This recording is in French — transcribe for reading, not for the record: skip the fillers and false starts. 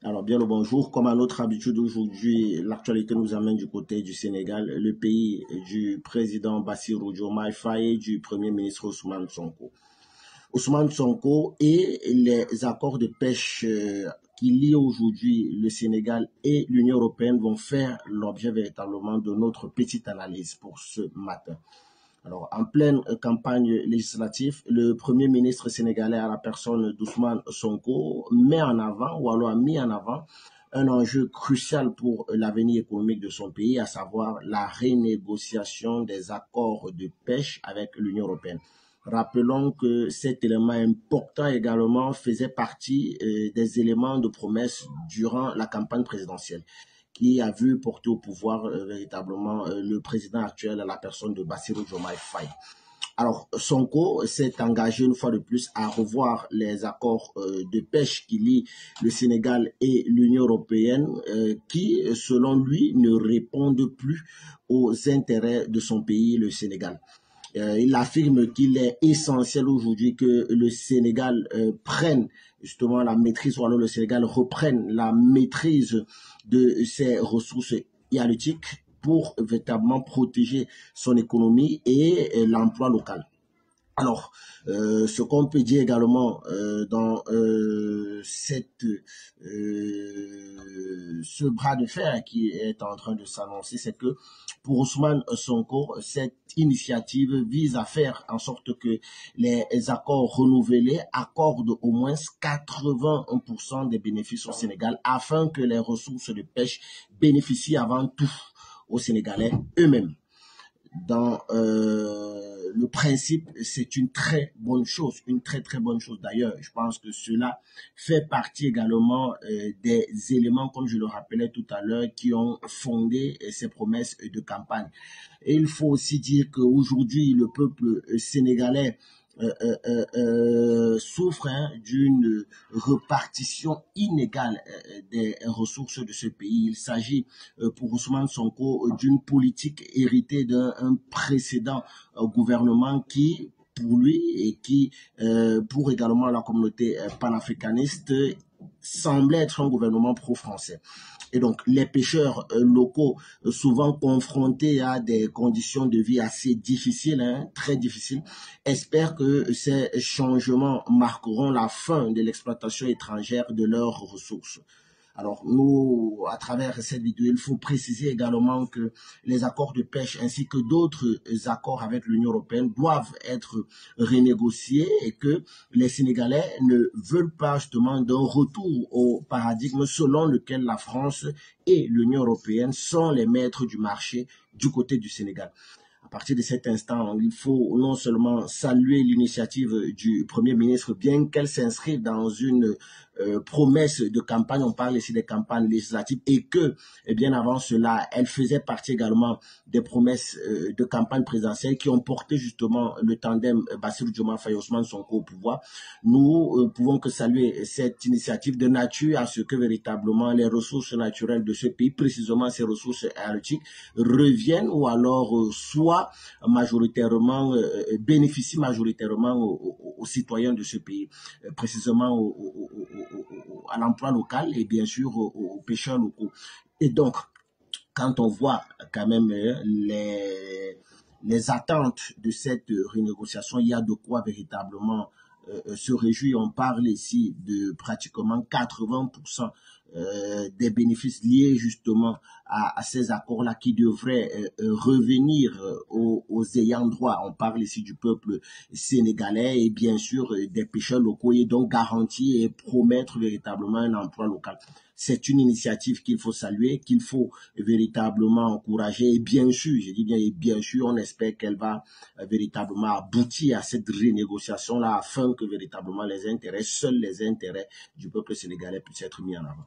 Alors, bien le bonjour. Comme à notre habitude aujourd'hui, l'actualité nous amène du côté du Sénégal, le pays du président Bassirou Diomaye Faye et du premier ministre Ousmane Sonko. Ousmane Sonko et les accords de pêche qui lient aujourd'hui le Sénégal et l'Union européenne vont faire l'objet véritablement de notre petite analyse pour ce matin. Alors, en pleine campagne législative, le Premier ministre sénégalais à la personne d'Ousmane Sonko met en avant, ou alors a mis en avant, un enjeu crucial pour l'avenir économique de son pays, à savoir la renégociation des accords de pêche avec l'Union européenne. Rappelons que cet élément important également faisait partie des éléments de promesse durant la campagne présidentielle, qui a vu porter au pouvoir véritablement le président actuel à la personne de Bassirou Diomaye Faye. Alors, Sonko s'est engagé une fois de plus à revoir les accords de pêche qui lient le Sénégal et l'Union européenne qui, selon lui, ne répondent plus aux intérêts de son pays, le Sénégal. Il affirme qu'il est essentiel aujourd'hui que le Sénégal prenne justement la maîtrise, ou alors le Sénégal reprenne la maîtrise de ses ressources halieutiques pour véritablement protéger son économie et l'emploi local. Alors, ce qu'on peut dire également dans ce bras de fer qui est en train de s'annoncer, c'est que pour Ousmane Sonko, cette initiative vise à faire en sorte que les accords renouvelés accordent au moins 81% des bénéfices au Sénégal afin que les ressources de pêche bénéficient avant tout aux Sénégalais eux-mêmes. Dans le principe, c'est une très bonne chose, une très bonne chose d'ailleurs. Je pense que cela fait partie également des éléments, comme je le rappelais tout à l'heure, qui ont fondé ces promesses de campagne. Et il faut aussi dire qu'aujourd'hui, le peuple sénégalais souffre d'une répartition inégale des ressources de ce pays. Il s'agit pour Ousmane Sonko d'une politique héritée d'un précédent gouvernement qui, pour lui et qui, pour également la communauté panafricaniste, semblait être un gouvernement pro-français. Et donc, les pêcheurs locaux, souvent confrontés à des conditions de vie assez difficiles, très difficiles, espèrent que ces changements marqueront la fin de l'exploitation étrangère de leurs ressources. Alors, nous, à travers cette vidéo, il faut préciser également que les accords de pêche ainsi que d'autres accords avec l'Union européenne doivent être renégociés et que les Sénégalais ne veulent pas justement d'un retour au paradigme selon lequel la France et l'Union européenne sont les maîtres du marché du côté du Sénégal. À partir de cet instant, il faut non seulement saluer l'initiative du Premier ministre, bien qu'elle s'inscrive dans une promesse de campagne, on parle ici des campagnes législatives, et que, bien avant cela, elle faisait partie également des promesses de campagne présidentielle qui ont porté justement le tandem Bassirou Diomaye Faye Ousmane Sonko au pouvoir. Nous pouvons que saluer cette initiative de nature à ce que véritablement les ressources naturelles de ce pays, précisément ces ressources halieutiques, reviennent ou alors soit majoritairement, bénéficient majoritairement aux citoyens de ce pays, précisément à l'emploi local et bien sûr aux pêcheurs locaux. Et donc, quand on voit quand même les attentes de cette renégociation, il y a de quoi véritablement se réjouir. On parle ici de pratiquement 80% des bénéfices liés justement à ces accords-là qui devraient revenir aux ayants droit. On parle ici du peuple sénégalais et bien sûr des pêcheurs locaux et donc garantir et promettre véritablement un emploi local. C'est une initiative qu'il faut saluer, qu'il faut véritablement encourager et bien sûr, je dis bien et bien sûr, on espère qu'elle va véritablement aboutir à cette renégociation-là afin que véritablement les intérêts, seuls les intérêts du peuple sénégalais puissent être mis en avant.